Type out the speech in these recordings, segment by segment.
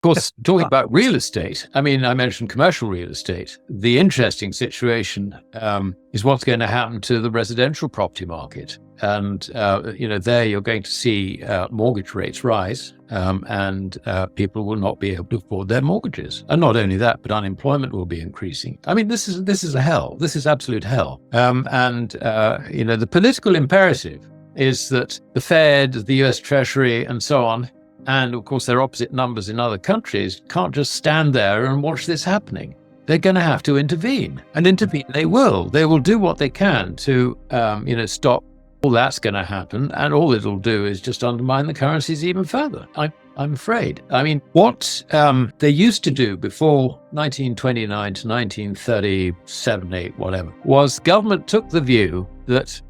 Of course, talking about real estate, I mean, I mentioned commercial real estate. The interesting situation is what's going to happen to the residential property market. And, there you're going to see mortgage rates rise and people will not be able to afford their mortgages. And not only that, but unemployment will be increasing. I mean, this is a hell. This is absolute hell. The political imperative is that the Fed, the US Treasury, and so on, and of course their opposite numbers in other countries, can't just stand there and watch this happening. They're going to have to intervene, and intervene they will. They will do what they can to, stop all that's going to happen, and all it'll do is just undermine the currencies even further. I'm afraid. I mean, what they used to do before 1929 to 1937, 8, whatever, was government took the view that,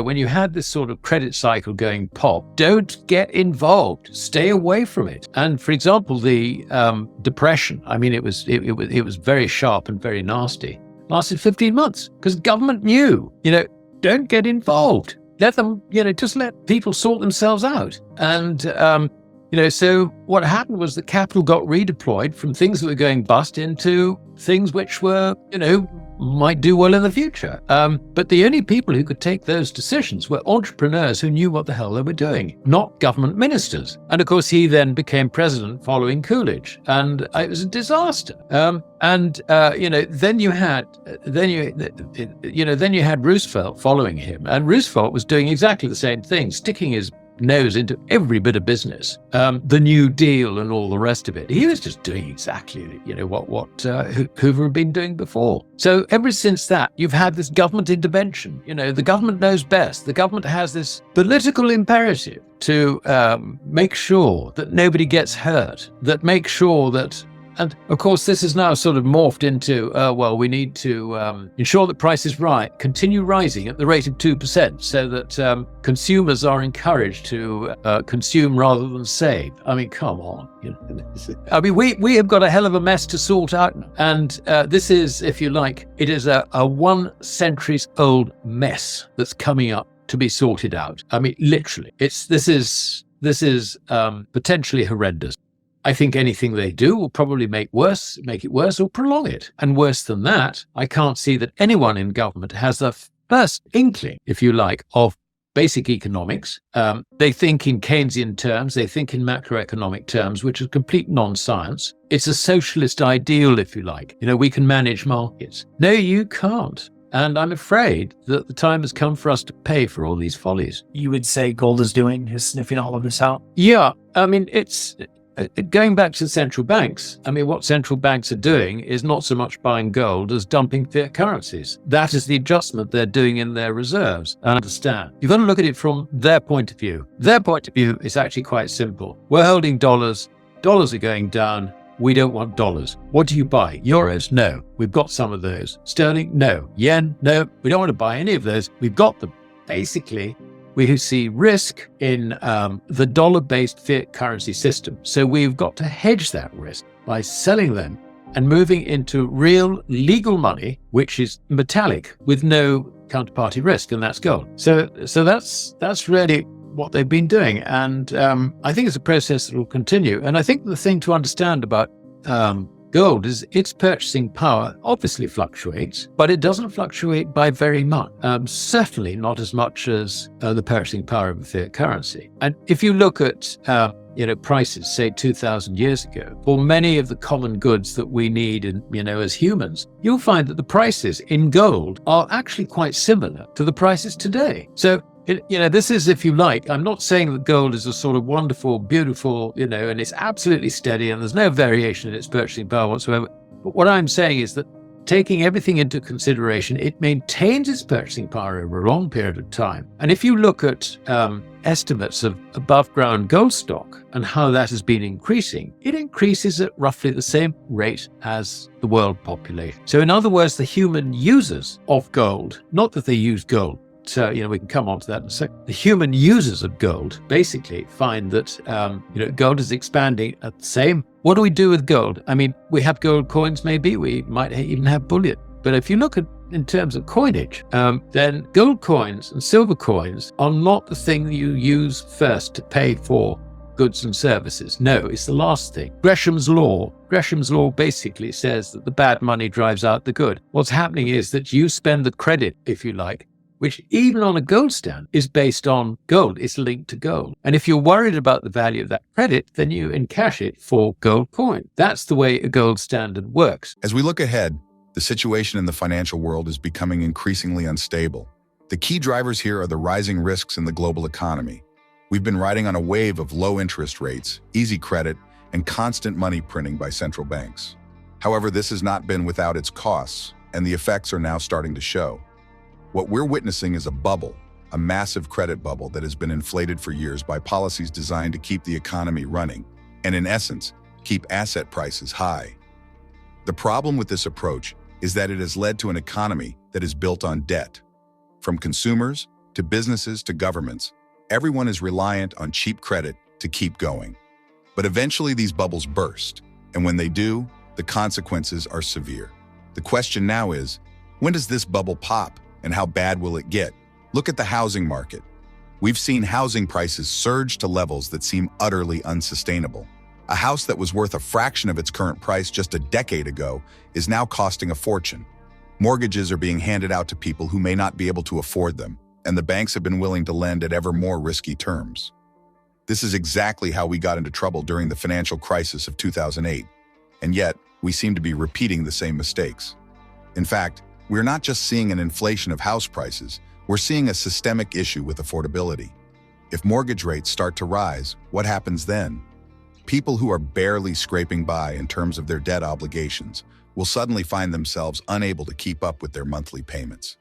when you had this sort of credit cycle going pop, don't get involved, stay away from it. And for example, the Depression, I mean, it was very sharp and very nasty, lasted 15 months because government knew, don't get involved. Let them, just let people sort themselves out. And, so what happened was that capital got redeployed from things that were going bust into things which were, might do well in the future. But the only people who could take those decisions were entrepreneurs who knew what the hell they were doing, not government ministers. And of course, he then became president following Coolidge, and it was a disaster. Then you had Roosevelt following him, and Roosevelt was doing exactly the same thing, sticking his nose into every bit of business, the New Deal and all the rest of it. He was just doing exactly, what Hoover had been doing before. So ever since that, you've had this government intervention. The government knows best. The government has this political imperative to make sure that nobody gets hurt, that make sure that. And of course, this is now sort of morphed into, we need to ensure that prices continue rising at the rate of 2% so that consumers are encouraged to consume rather than save. I mean, come on. We have got a hell of a mess to sort out. And this is, if you like, it is a 1 centuries old mess that's coming up to be sorted out. I mean, literally, this is potentially horrendous. I think anything they do will probably make it worse or prolong it. And worse than that, I can't see that anyone in government has the first inkling, if you like, of basic economics. They think in Keynesian terms, they think in macroeconomic terms, which is complete non-science. It's a socialist ideal, if you like. We can manage markets. No, you can't. And I'm afraid that the time has come for us to pay for all these follies. You would say gold is sniffing all of this out? Yeah, I mean, it's... Going back to central banks, I mean, what central banks are doing is not so much buying gold as dumping fiat currencies. That is the adjustment they're doing in their reserves. I understand. You've got to look at it from their point of view. Their point of view is actually quite simple. We're holding dollars. Dollars are going down. We don't want dollars. What do you buy? Euros? No. We've got some of those. Sterling? No. Yen? No. We don't want to buy any of those. We've got them. Basically, we see risk in the dollar-based fiat currency system. So we've got to hedge that risk by selling them and moving into real legal money, which is metallic with no counterparty risk, and that's gold. So that's really what they've been doing. And I think it's a process that will continue. And I think the thing to understand about gold is its purchasing power obviously fluctuates, but it doesn't fluctuate by very much. Certainly not as much as the purchasing power of a fiat currency. And if you look at prices, say 2,000 years ago, for many of the common goods that we need, as humans, you'll find that the prices in gold are actually quite similar to the prices today. So this is, if you like, I'm not saying that gold is a sort of wonderful, beautiful, and it's absolutely steady and there's no variation in its purchasing power whatsoever. But what I'm saying is that taking everything into consideration, it maintains its purchasing power over a long period of time. And if you look at estimates of above ground gold stock and how that has been increasing, it increases at roughly the same rate as the world population. So in other words, the human users of gold, not that they use gold, so, we can come on to that in a second. The human users of gold basically find that, gold is expanding at the same. What do we do with gold? I mean, we have gold coins, maybe. We might even have bullion. But if you look at in terms of coinage, then gold coins and silver coins are not the thing that you use first to pay for goods and services. No, it's the last thing. Gresham's law basically says that the bad money drives out the good. What's happening is that you spend the credit, if you like, which even on a gold standard is based on gold. It's linked to gold. And if you're worried about the value of that credit, then you encash it for gold coin. That's the way a gold standard works. As we look ahead, the situation in the financial world is becoming increasingly unstable. The key drivers here are the rising risks in the global economy. We've been riding on a wave of low interest rates, easy credit, and constant money printing by central banks. However, this has not been without its costs, and the effects are now starting to show. What we're witnessing is a bubble, a massive credit bubble that has been inflated for years by policies designed to keep the economy running, and in essence, keep asset prices high. The problem with this approach is that it has led to an economy that is built on debt. From consumers, to businesses, to governments, everyone is reliant on cheap credit to keep going. But eventually these bubbles burst, and when they do, the consequences are severe. The question now is, when does this bubble pop? And how bad will it get? Look at the housing market. We've seen housing prices surge to levels that seem utterly unsustainable. A house that was worth a fraction of its current price just a decade ago is now costing a fortune. Mortgages are being handed out to people who may not be able to afford them, and the banks have been willing to lend at ever more risky terms. This is exactly how we got into trouble during the financial crisis of 2008, and yet we seem to be repeating the same mistakes. In fact, we're not just seeing an inflation of house prices, we're seeing a systemic issue with affordability. If mortgage rates start to rise, what happens then? People who are barely scraping by in terms of their debt obligations will suddenly find themselves unable to keep up with their monthly payments.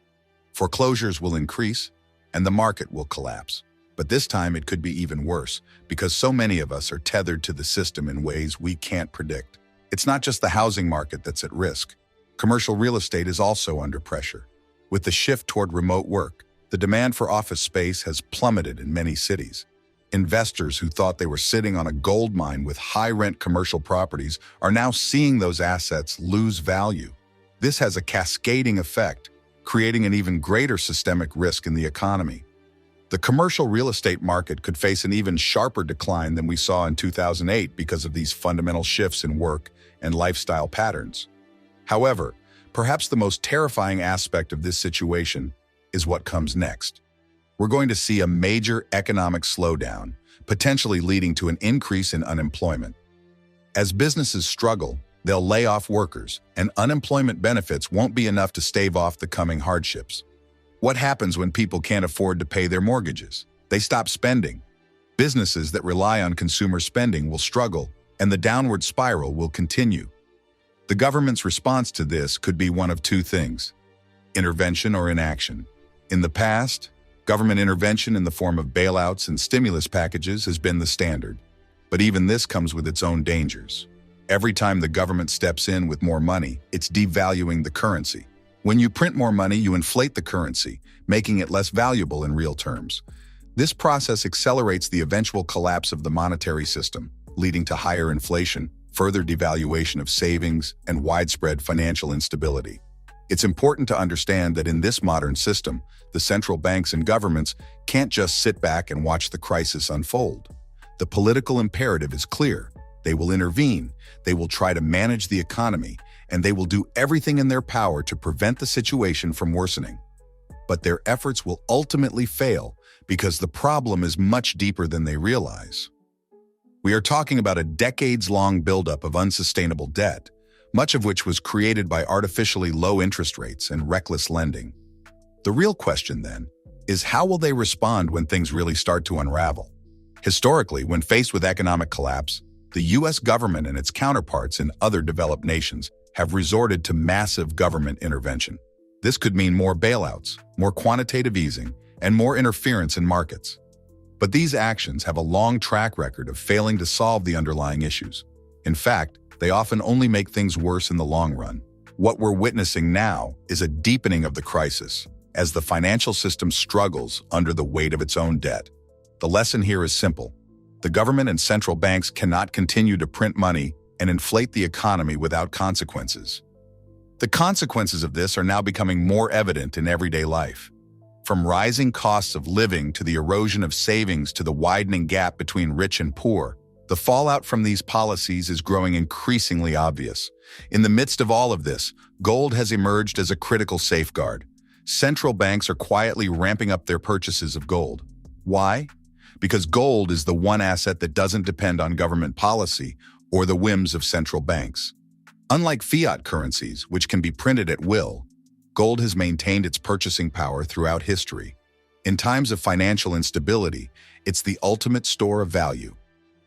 Foreclosures will increase, and the market will collapse. But this time it could be even worse, because so many of us are tethered to the system in ways we can't predict. It's not just the housing market that's at risk. Commercial real estate is also under pressure. With the shift toward remote work, the demand for office space has plummeted in many cities. Investors who thought they were sitting on a gold mine with high-rent commercial properties are now seeing those assets lose value. This has a cascading effect, creating an even greater systemic risk in the economy. The commercial real estate market could face an even sharper decline than we saw in 2008 because of these fundamental shifts in work and lifestyle patterns. However, perhaps the most terrifying aspect of this situation is what comes next. We're going to see a major economic slowdown, potentially leading to an increase in unemployment. As businesses struggle, they'll lay off workers, and unemployment benefits won't be enough to stave off the coming hardships. What happens when people can't afford to pay their mortgages? They stop spending. Businesses that rely on consumer spending will struggle, and the downward spiral will continue. The government's response to this could be one of two things: intervention or inaction. In the past, government intervention in the form of bailouts and stimulus packages has been the standard. But even this comes with its own dangers. Every time the government steps in with more money, it's devaluing the currency. When you print more money, you inflate the currency, making it less valuable in real terms. This process accelerates the eventual collapse of the monetary system, leading to higher inflation, further devaluation of savings, and widespread financial instability. It's important to understand that in this modern system, the central banks and governments can't just sit back and watch the crisis unfold. The political imperative is clear. They will intervene, they will try to manage the economy, and they will do everything in their power to prevent the situation from worsening. But their efforts will ultimately fail because the problem is much deeper than they realize. We are talking about a decades-long buildup of unsustainable debt, much of which was created by artificially low interest rates and reckless lending. The real question, then, is how will they respond when things really start to unravel? Historically, when faced with economic collapse, the U.S. government and its counterparts in other developed nations have resorted to massive government intervention. This could mean more bailouts, more quantitative easing, and more interference in markets. But these actions have a long track record of failing to solve the underlying issues. In fact, they often only make things worse in the long run. What we're witnessing now is a deepening of the crisis as the financial system struggles under the weight of its own debt. The lesson here is simple. The government and central banks cannot continue to print money and inflate the economy without consequences. The consequences of this are now becoming more evident in everyday life. From rising costs of living to the erosion of savings to the widening gap between rich and poor, the fallout from these policies is growing increasingly obvious. In the midst of all of this, gold has emerged as a critical safeguard. Central banks are quietly ramping up their purchases of gold. Why? Because gold is the one asset that doesn't depend on government policy or the whims of central banks. Unlike fiat currencies, which can be printed at will, gold has maintained its purchasing power throughout history. In times of financial instability, it's the ultimate store of value.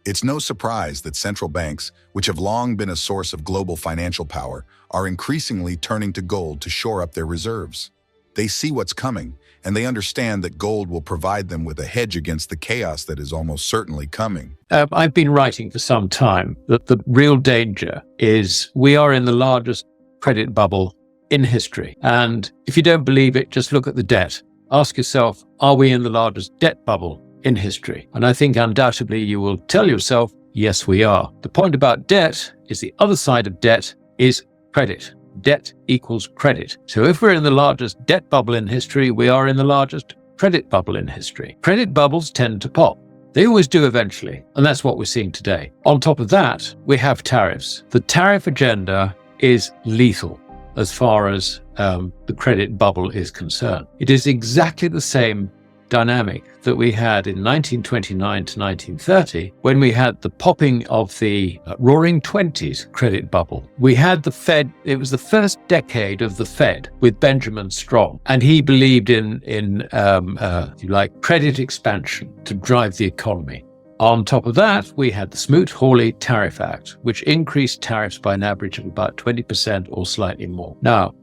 It's no surprise that central banks, which have long been a source of global financial power, are increasingly turning to gold to shore up their reserves. They see what's coming, and they understand that gold will provide them with a hedge against the chaos that is almost certainly coming. I've been writing for some time that the real danger is we are in the largest credit bubble in history. And if you don't believe it, just look at the debt. Ask yourself, are we in the largest debt bubble in history? And I think undoubtedly you will tell yourself, yes, we are. The point about debt is the other side of debt is credit. Debt equals credit. So if we're in the largest debt bubble in history, we are in the largest credit bubble in history. Credit bubbles tend to pop. They always do eventually. And that's what we're seeing today. On top of that, we have tariffs. The tariff agenda is lethal as far as the credit bubble is concerned. It is exactly the same dynamic that we had in 1929 to 1930 when we had the popping of the roaring 20s credit bubble. We had the Fed, it was the first decade of the Fed with Benjamin Strong, and he believed in if you like, credit expansion to drive the economy. On top of that, we had the Smoot-Hawley Tariff Act, which increased tariffs by an average of about 20% or slightly more. Now,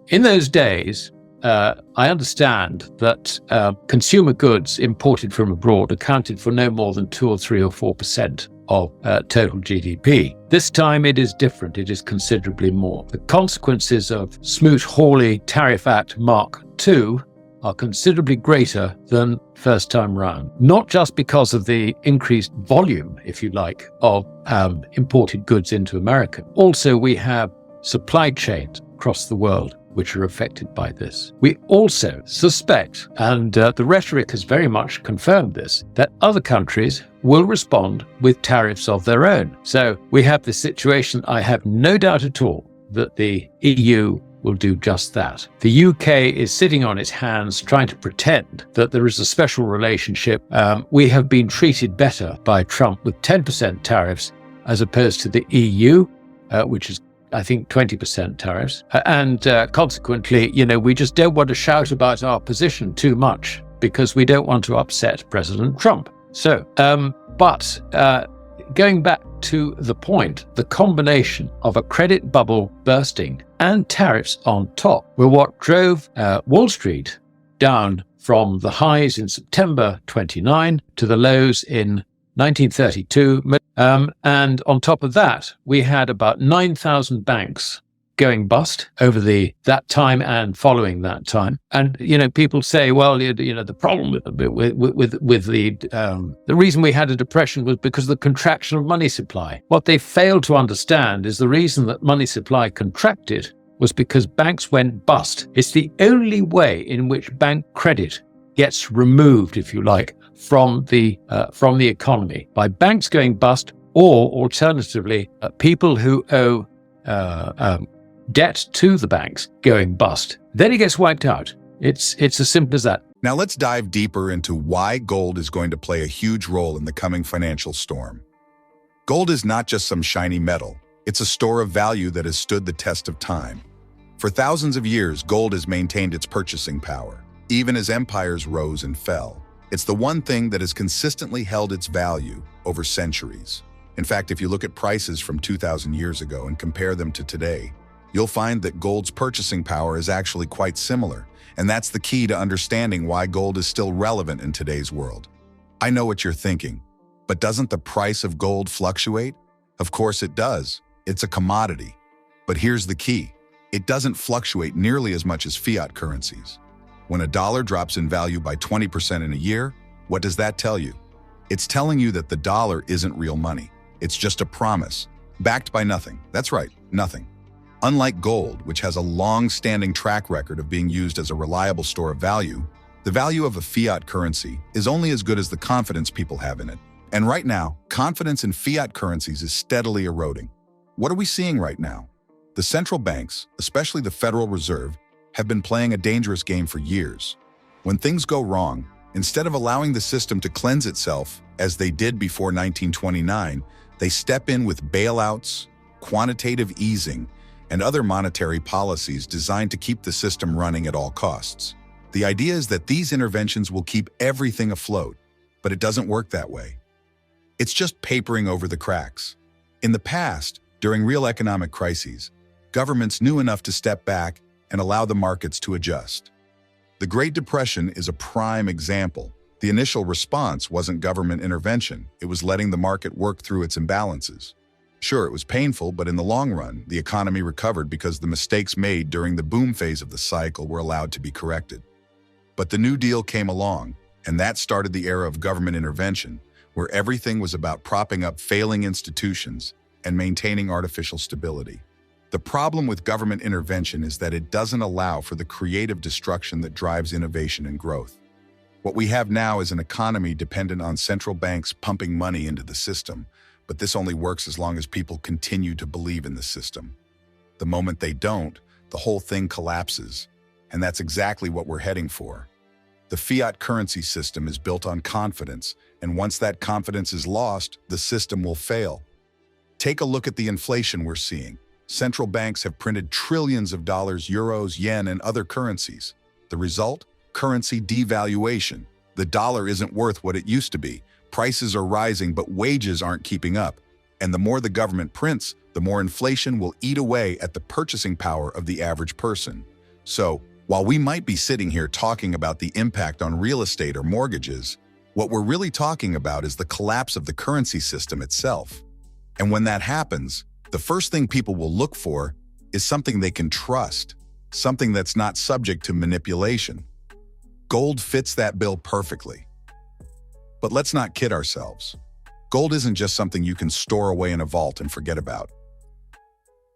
in those days, I understand that consumer goods imported from abroad accounted for no more than 2 or 3 or 4% of total GDP. This time it is different. It is considerably more. The consequences of Smoot-Hawley Tariff Act Mark II are considerably greater than first time round, not just because of the increased volume, if you like, of imported goods into America. Also, we have supply chains across the world which are affected by this. We also suspect, and the rhetoric has very much confirmed this, that other countries will respond with tariffs of their own. So we have this situation. I have no doubt at all that the EU will do just that. The UK is sitting on its hands trying to pretend that there is a special relationship. We have been treated better by Trump with 10% tariffs as opposed to the EU, which is I think 20% tariffs. And consequently, we just don't want to shout about our position too much because we don't want to upset President Trump. So, going back to the point, the combination of a credit bubble bursting and tariffs on top were what drove Wall Street down from the highs in September 29 to the lows in 1932. And on top of that, we had about 9,000 banks going bust over that time and following that time. And, people say, well, the problem with the reason we had a depression was because of the contraction of money supply. What they failed to understand is the reason that money supply contracted was because banks went bust. It's the only way in which bank credit gets removed, if you like, from the economy, by banks going bust, or alternatively, people who owe debt to the banks going bust. Then it gets wiped out. It's as simple as that. Now let's dive deeper into why gold is going to play a huge role in the coming financial storm. Gold is not just some shiny metal. It's a store of value that has stood the test of time. For thousands of years, gold has maintained its purchasing power, even as empires rose and fell. It's the one thing that has consistently held its value over centuries. In fact, if you look at prices from 2,000 years ago and compare them to today, you'll find that gold's purchasing power is actually quite similar, and that's the key to understanding why gold is still relevant in today's world. I know what you're thinking, but doesn't the price of gold fluctuate? Of course it does. It's a commodity. But here's the key. It doesn't fluctuate nearly as much as fiat currencies. When a dollar drops in value by 20% in a year, what does that tell you? It's telling you that the dollar isn't real money. It's just a promise, backed by nothing. That's right, nothing. Unlike gold, which has a long-standing track record of being used as a reliable store of value, The value of a fiat currency is only as good as the confidence people have in it. And right now, confidence in fiat currencies is steadily eroding. What are we seeing right now? The central banks, especially the Federal Reserve, have been playing a dangerous game for years. When things go wrong, instead of allowing the system to cleanse itself, as they did before 1929, they step in with bailouts, quantitative easing, and other monetary policies designed to keep the system running at all costs. The idea is that these interventions will keep everything afloat, but it doesn't work that way. It's just papering over the cracks. In the past, during real economic crises, governments knew enough to step back and allow the markets to adjust. The Great Depression is a prime example. The initial response wasn't government intervention, it was letting the market work through its imbalances. Sure, it was painful, but in the long run, the economy recovered because the mistakes made during the boom phase of the cycle were allowed to be corrected. But the New Deal came along, and that started the era of government intervention, where everything was about propping up failing institutions and maintaining artificial stability. The problem with government intervention is that it doesn't allow for the creative destruction that drives innovation and growth. What we have now is an economy dependent on central banks pumping money into the system, but this only works as long as people continue to believe in the system. The moment they don't, the whole thing collapses, and that's exactly what we're heading for. The fiat currency system is built on confidence, and once that confidence is lost, the system will fail. Take a look at the inflation we're seeing. Central banks have printed trillions of dollars, euros, yen, and other currencies. The result? Currency devaluation. The dollar isn't worth what it used to be. Prices are rising, but wages aren't keeping up. And the more the government prints, the more inflation will eat away at the purchasing power of the average person. So, while we might be sitting here talking about the impact on real estate or mortgages, what we're really talking about is the collapse of the currency system itself. And when that happens, the first thing people will look for is something they can trust, something that's not subject to manipulation. Gold fits that bill perfectly. But let's not kid ourselves. Gold isn't just something you can store away in a vault and forget about.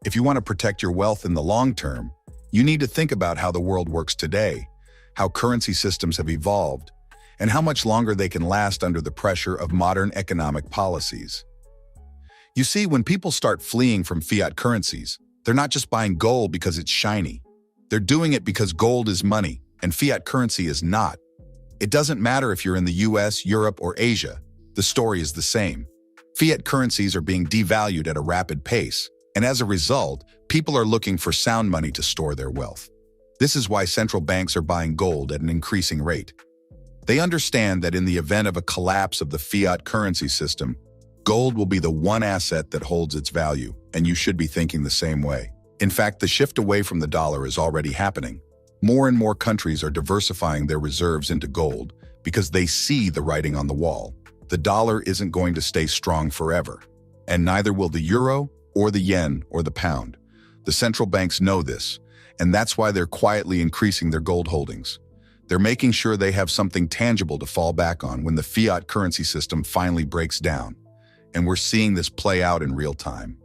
If you want to protect your wealth in the long term, you need to think about how the world works today, how currency systems have evolved, and how much longer they can last under the pressure of modern economic policies. You see, when people start fleeing from fiat currencies, they're not just buying gold because it's shiny. They're doing it because gold is money and fiat currency is not. It doesn't matter if you're in the US, Europe, or Asia. The story is the same. Fiat currencies are being devalued at a rapid pace, and as a result, people are looking for sound money to store their wealth. This is why central banks are buying gold at an increasing rate. They understand that in the event of a collapse of the fiat currency system, gold will be the one asset that holds its value, and you should be thinking the same way. In fact, the shift away from the dollar is already happening. More and more countries are diversifying their reserves into gold because they see the writing on the wall. The dollar isn't going to stay strong forever, and neither will the euro or the yen or the pound. The central banks know this, and that's why they're quietly increasing their gold holdings. They're making sure they have something tangible to fall back on when the fiat currency system finally breaks down. And we're seeing this play out in real time.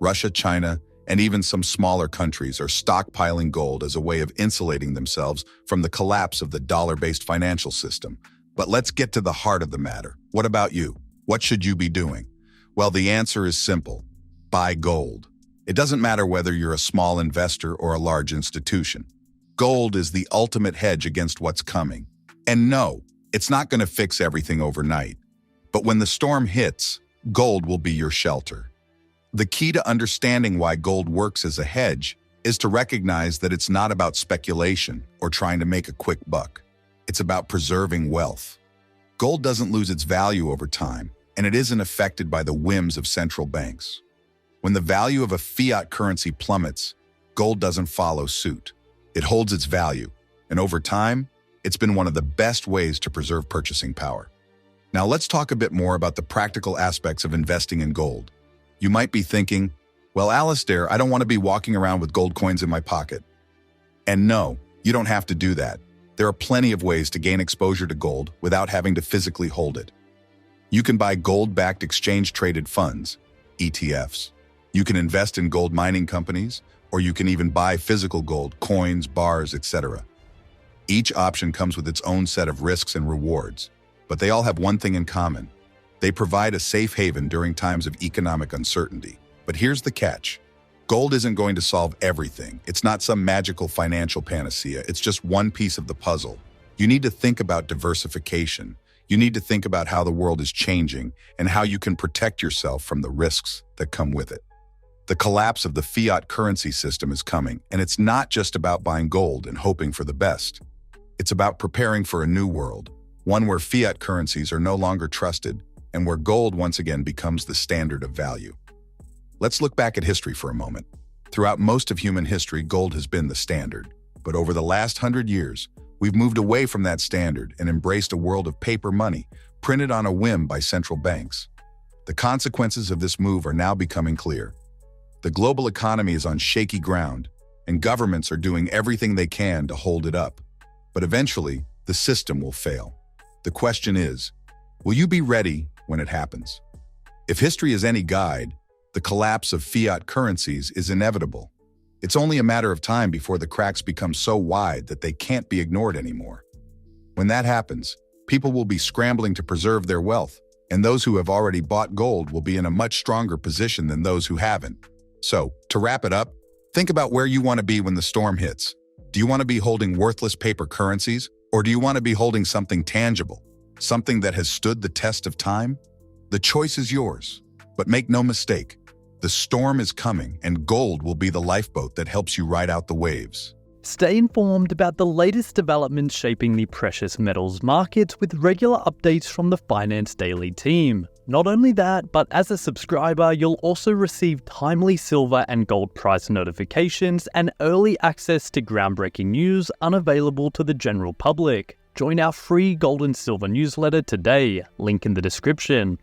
Russia, China, and even some smaller countries are stockpiling gold as a way of insulating themselves from the collapse of the dollar-based financial system. But let's get to the heart of the matter. What about you? What should you be doing? Well, the answer is simple. Buy gold. It doesn't matter whether you're a small investor or a large institution. Gold is the ultimate hedge against what's coming. And no, it's not going to fix everything overnight. But when the storm hits, gold will be your shelter. The key to understanding why gold works as a hedge is to recognize that it's not about speculation or trying to make a quick buck. It's about preserving wealth. Gold doesn't lose its value over time, and it isn't affected by the whims of central banks. When the value of a fiat currency plummets, gold doesn't follow suit. It holds its value, and over time, it's been one of the best ways to preserve purchasing power. Now let's talk a bit more about the practical aspects of investing in gold. You might be thinking, well, Alasdair, I don't want to be walking around with gold coins in my pocket. And no, you don't have to do that. There are plenty of ways to gain exposure to gold without having to physically hold it. You can buy gold-backed exchange-traded funds, ETFs. You can invest in gold mining companies, or you can even buy physical gold, coins, bars, etc. Each option comes with its own set of risks and rewards, but they all have one thing in common. They provide a safe haven during times of economic uncertainty. But here's the catch. Gold isn't going to solve everything. It's not some magical financial panacea. It's just one piece of the puzzle. You need to think about diversification. You need to think about how the world is changing and how you can protect yourself from the risks that come with it. The collapse of the fiat currency system is coming, and it's not just about buying gold and hoping for the best. It's about preparing for a new world, one where fiat currencies are no longer trusted and where gold once again becomes the standard of value. Let's look back at history for a moment. Throughout most of human history, gold has been the standard. But over the last 100 years, we've moved away from that standard and embraced a world of paper money, printed on a whim by central banks. The consequences of this move are now becoming clear. The global economy is on shaky ground, and governments are doing everything they can to hold it up. But eventually, the system will fail. The question is, will you be ready when it happens? If history is any guide, the collapse of fiat currencies is inevitable. It's only a matter of time before the cracks become so wide that they can't be ignored anymore. When that happens, people will be scrambling to preserve their wealth, and those who have already bought gold will be in a much stronger position than those who haven't. So, to wrap it up, think about where you want to be when the storm hits. Do you want to be holding worthless paper currencies, or do you want to be holding something tangible, something that has stood the test of time? The choice is yours, but make no mistake, the storm is coming and gold will be the lifeboat that helps you ride out the waves. Stay informed about the latest developments shaping the precious metals markets with regular updates from the Finance Daily team. Not only that, but as a subscriber, you'll also receive timely silver and gold price notifications and early access to groundbreaking news unavailable to the general public. Join our free gold and silver newsletter today, link in the description.